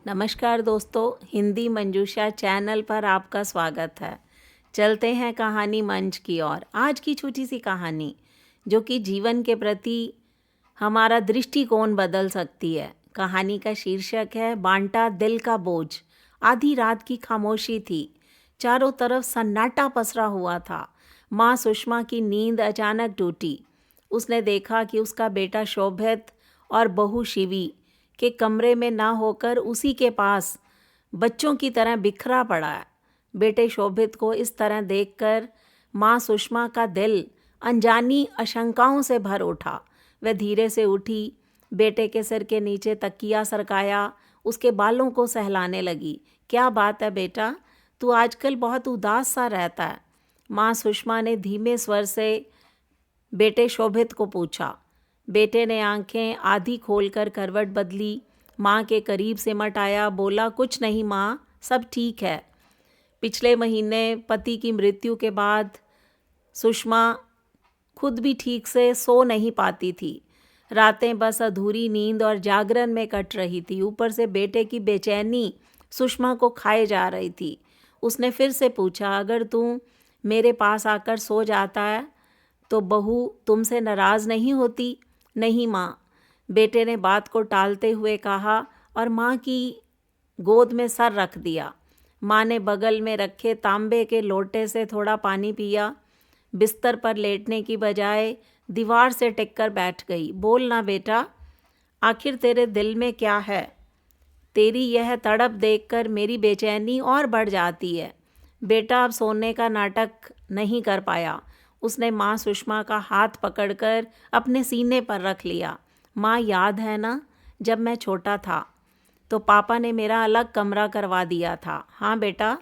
नमस्कार दोस्तों, हिंदी मंजूषा चैनल पर आपका स्वागत है। चलते हैं कहानी मंच की ओर। आज की छोटी सी कहानी जो कि जीवन के प्रति हमारा दृष्टिकोण बदल सकती है। कहानी का शीर्षक है बांटा दिल का बोझ। आधी रात की खामोशी थी। चारों तरफ सन्नाटा पसरा हुआ था। माँ सुषमा की नींद अचानक टूटी। उसने देखा कि उसका बेटा शोभित और बहू शिवी के कमरे में ना होकर उसी के पास बच्चों की तरह बिखरा पड़ा है। बेटे शोभित को इस तरह देखकर माँ सुषमा का दिल अनजानी आशंकाओं से भर उठा। वह धीरे से उठी, बेटे के सिर के नीचे तकिया सरकाया, उसके बालों को सहलाने लगी। क्या बात है बेटा, तू आजकल बहुत उदास सा रहता है? माँ सुषमा ने धीमे स्वर से बेटे शोभित को पूछा। बेटे ने आंखें आधी खोलकर करवट बदली, माँ के करीब सिमट आया, बोला कुछ नहीं माँ, सब ठीक है। पिछले महीने पति की मृत्यु के बाद सुषमा खुद भी ठीक से सो नहीं पाती थी। रातें बस अधूरी नींद और जागरण में कट रही थी। ऊपर से बेटे की बेचैनी सुषमा को खाए जा रही थी। उसने फिर से पूछा, अगर तू मेरे पास आकर सो जाता है तो बहू तुमसे नाराज़ नहीं होती? नहीं माँ, बेटे ने बात को टालते हुए कहा और माँ की गोद में सर रख दिया। माँ ने बगल में रखे तांबे के लोटे से थोड़ा पानी पिया। बिस्तर पर लेटने की बजाय दीवार से टिककर बैठ गई। बोल ना बेटा, आखिर तेरे दिल में क्या है? तेरी यह तड़प देखकर मेरी बेचैनी और बढ़ जाती है। बेटा अब सोने का नाटक नहीं कर पाया। उसने माँ सुषमा का हाथ पकड़कर अपने सीने पर रख लिया। माँ, याद है ना, जब मैं छोटा था तो पापा ने मेरा अलग कमरा करवा दिया था। हाँ बेटा,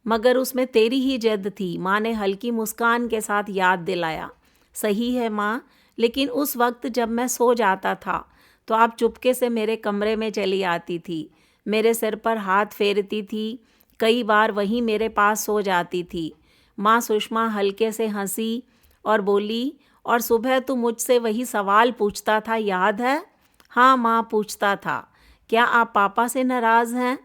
मगर उसमें तेरी ही जिद थी, माँ ने हल्की मुस्कान के साथ याद दिलाया। सही है माँ, लेकिन उस वक्त जब मैं सो जाता था तो आप चुपके से मेरे कमरे में चली आती थी, मेरे सिर पर हाथ फेरती थी, कई बार वहीं मेरे पास सो जाती थी। माँ सुषमा हल्के से हंसी और बोली, और सुबह तू मुझसे वही सवाल पूछता था, याद है? हाँ माँ, पूछता था, क्या आप पापा से नाराज़ हैं?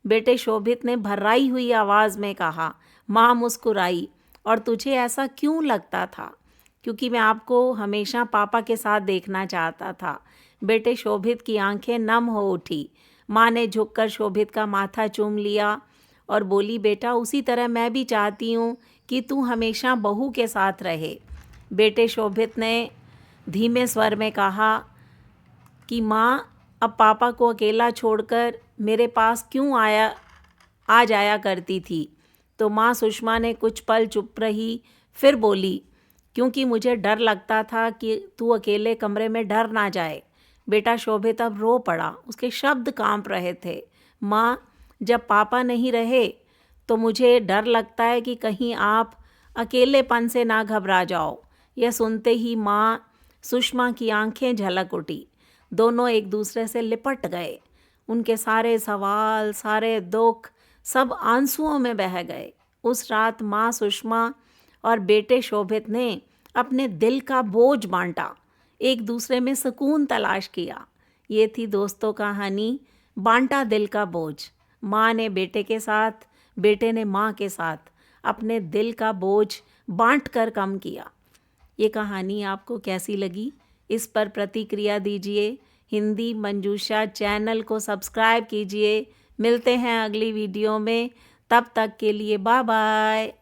बेटे शोभित ने भर्राई हुई आवाज़ में कहा। माँ मुस्कुराई, और तुझे ऐसा क्यों लगता था? क्योंकि मैं आपको हमेशा पापा के साथ देखना चाहता था। बेटे शोभित की आंखें नम हो उठी। माँ ने झुककर शोभित का माथा चूम लिया और बोली, बेटा उसी तरह मैं भी चाहती हूँ कि तू हमेशा बहू के साथ रहे। बेटे शोभित ने धीमे स्वर में कहा कि माँ, अब पापा को अकेला छोड़कर मेरे पास क्यों आ जाया करती थी? तो माँ सुषमा ने कुछ पल चुप रही, फिर बोली, क्योंकि मुझे डर लगता था कि तू अकेले कमरे में डर ना जाए। बेटा शोभित अब रो पड़ा, उसके शब्द कांप रहे थे। माँ, जब पापा नहीं रहे तो मुझे डर लगता है कि कहीं आप अकेलेपन से ना घबरा जाओ। यह सुनते ही माँ सुषमा की आंखें झलक उठी। दोनों एक दूसरे से लिपट गए। उनके सारे सवाल, सारे दुख सब आंसुओं में बह गए। उस रात माँ सुषमा और बेटे शोभित ने अपने दिल का बोझ बांटा, एक दूसरे में सुकून तलाश किया। ये थी दोस्तों कहानी बांटा दिल का बोझ। माँ ने बेटे के साथ, बेटे ने माँ के साथ अपने दिल का बोझ बांट कर कम किया। ये कहानी आपको कैसी लगी, इस पर प्रतिक्रिया दीजिए। हिंदी मंजूषा चैनल को सब्सक्राइब कीजिए। मिलते हैं अगली वीडियो में, तब तक के लिए बाय बाय।